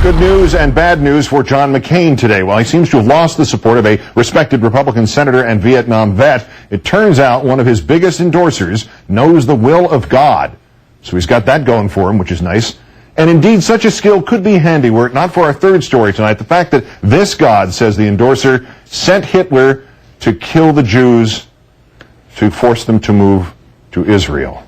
Good news and bad news for John McCain today. While he seems to have lost the support of a respected Republican senator and Vietnam vet, it turns out one of his biggest endorsers knows the will of God. So he's got that going for him, which is nice. And indeed, such a skill could be handy were it not for our third story tonight. The fact that this God, says the endorser, sent Hitler to kill the Jews to force them to move to Israel.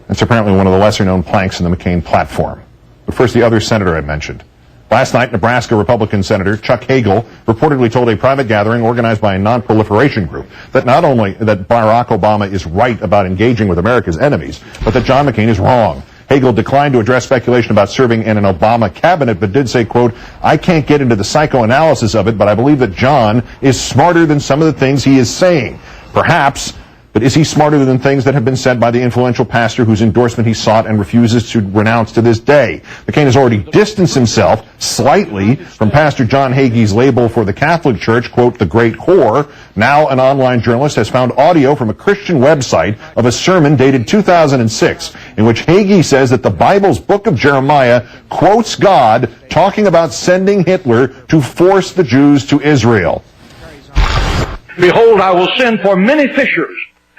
That's apparently one of the lesser-known planks in the McCain platform. But first, the other senator I mentioned. Last night, Nebraska Republican Senator Chuck Hagee reportedly told a private gathering organized by a non-proliferation group that not only that Barack Obama is right about engaging with America's enemies, but that John McCain is wrong. Hagee declined to address speculation about serving in an Obama cabinet, but did say, quote, "I can't get into the psychoanalysis of it, but I believe that John is smarter than some of the things he is saying." Perhaps. But is he smarter than things that have been said by the influential pastor whose endorsement he sought and refuses to renounce to this day? McCain has already distanced himself slightly from Pastor John Hagee's label for the Catholic Church, quote, "the great whore." Now an online journalist has found audio from a Christian website of a sermon dated 2006 in which Hagee says that the Bible's book of Jeremiah quotes God talking about sending Hitler to force the Jews to Israel. "Behold, I will send for many fishers,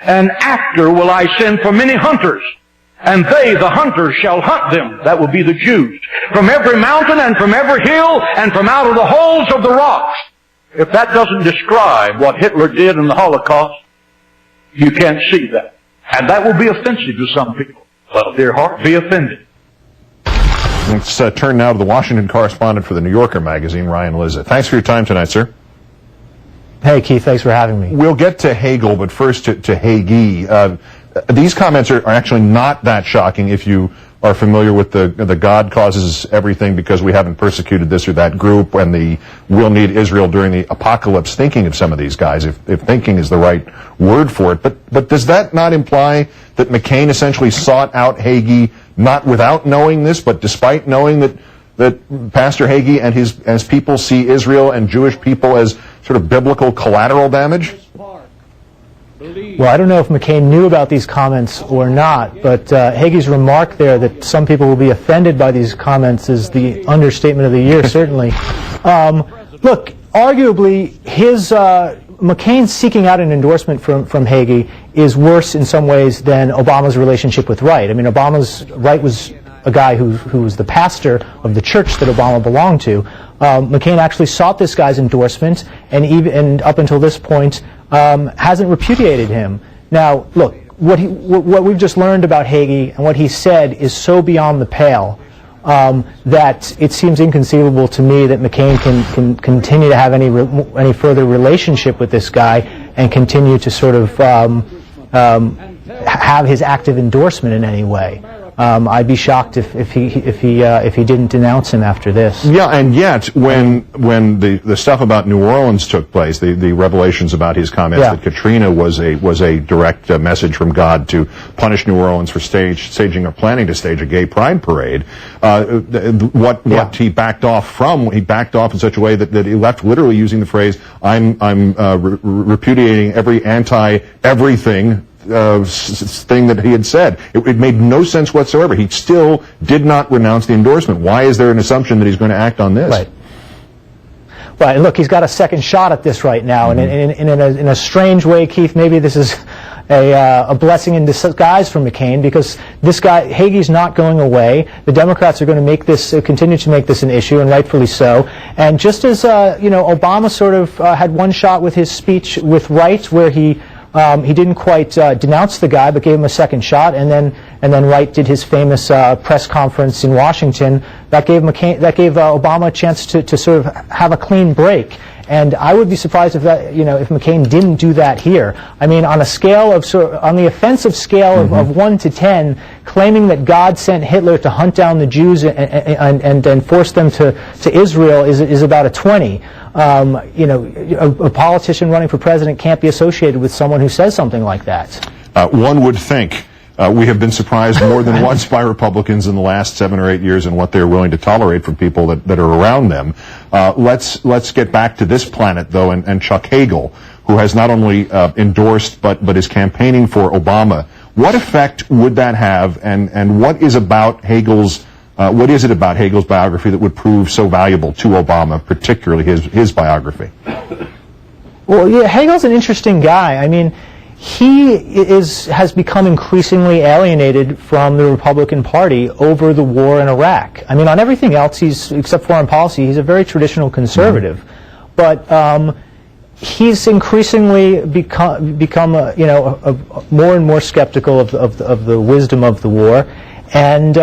and after will I send for many hunters, and they, the hunters, shall hunt them," that will be the Jews, "from every mountain and from every hill and from out of the holes of the rocks." If that doesn't describe what Hitler did in the Holocaust, you can't see that. And that will be offensive to some people. Let their heart be offended. Let's turn now to the Washington correspondent for the New Yorker magazine, Ryan Lizzet. Thanks for your time tonight, sir. Hey, Keith, thanks for having me. We'll get to Hagee, but first to Hagee. These comments are actually not that shocking if you are familiar with the God causes everything because we haven't persecuted this or that group and the we'll need Israel during the apocalypse thinking of some of these guys, if thinking is the right word for it. But does that not imply that McCain essentially sought out Hagee not without knowing this, but despite knowing that Pastor Hagee and his people see Israel and Jewish people as sort of biblical collateral damage? Well, I don't know if McCain knew about these comments or not, but Hagee's remark there that some people will be offended by these comments is the understatement of the year, certainly. Look, arguably, McCain seeking out an endorsement from Hagee is worse in some ways than Obama's relationship with Wright. I mean, Wright was a guy who was the pastor of the church that Obama belonged to. McCain actually sought this guy's endorsement, and up until this point hasn't repudiated him. Now, look, what we've just learned about Hagee and what he said is so beyond the pale that it seems inconceivable to me that McCain can continue to have any further relationship with this guy and continue to sort of have his active endorsement in any way. I'd be shocked if he didn't denounce him after this. Yeah, and yet when the stuff about New Orleans took place, the revelations about his comments that Katrina was a direct message from God to punish New Orleans for staging or planning to stage a gay pride parade, what he backed off from, he backed off in such a way that he left literally using the phrase, I'm repudiating every anti-everything thing that he had said. It made no sense whatsoever. He still did not renounce the endorsement. Why is there an assumption that he's going to act on this? Right. Right. And look, he's got a second shot at this right now, and in a strange way, Keith, maybe this is a blessing in disguise for McCain, because this guy Hagee's not going away. The Democrats are going to continue to make this an issue, and rightfully so. And just as Obama sort of had one shot with his speech with Wright, where he didn't quite denounce the guy, but gave him a second shot, and then Wright did his famous press conference in Washington. That gave Obama a chance to sort of have a clean break. And I would be surprised if McCain didn't do that here. I mean, on a scale of on the offensive scale of 1 to 10, claiming that God sent Hitler to hunt down the Jews and force them to Israel is about a 20. A politician running for president can't be associated with someone who says something like that. One would think. We have been surprised more than once by Republicans in the last 7 or 8 years in what they're willing to tolerate from people that are around them. Let's get back to this planet, though, and Chuck Hagee, who has not only endorsed but is campaigning for Obama. What effect would that have, and what is about Hagee's What is it about Hagel's biography that would prove so valuable to Obama, particularly his biography? Well, yeah, Hagel's an interesting guy. I mean, he has become increasingly alienated from the Republican Party over the war in Iraq. I mean, on everything else, except foreign policy, he's a very traditional conservative. Mm-hmm. But he's increasingly become more and more skeptical of the wisdom of the war, and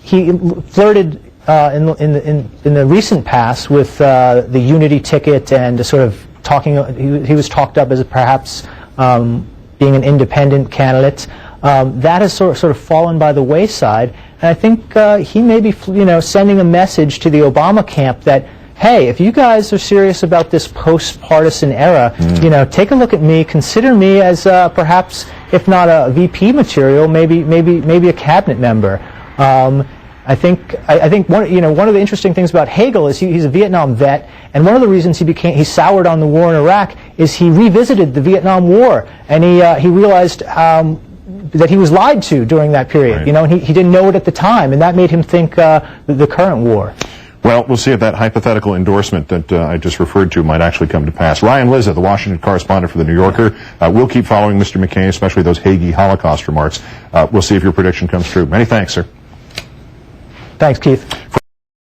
he flirted in the recent past with the unity ticket and sort of talking. He was talked up as perhaps being an independent candidate. That has sort of fallen by the wayside, and I think he may be sending a message to the Obama camp that, hey, if you guys are serious about this post-partisan era, take a look at me. Consider me as perhaps, if not a VP material, maybe a cabinet member. I think one of the interesting things about Hagel is he's a Vietnam vet, and one of the reasons he soured on the war in Iraq is he revisited the Vietnam War, and he realized that he was lied to during that period. Right. And he didn't know it at the time, and that made him think the current war. Well, we'll see if that hypothetical endorsement that I just referred to might actually come to pass. Ryan Lizza, the Washington correspondent for The New Yorker. We'll keep following Mr. McCain, especially those Hagee Holocaust remarks. We'll see if your prediction comes true. Many thanks, sir. Thanks, Keith.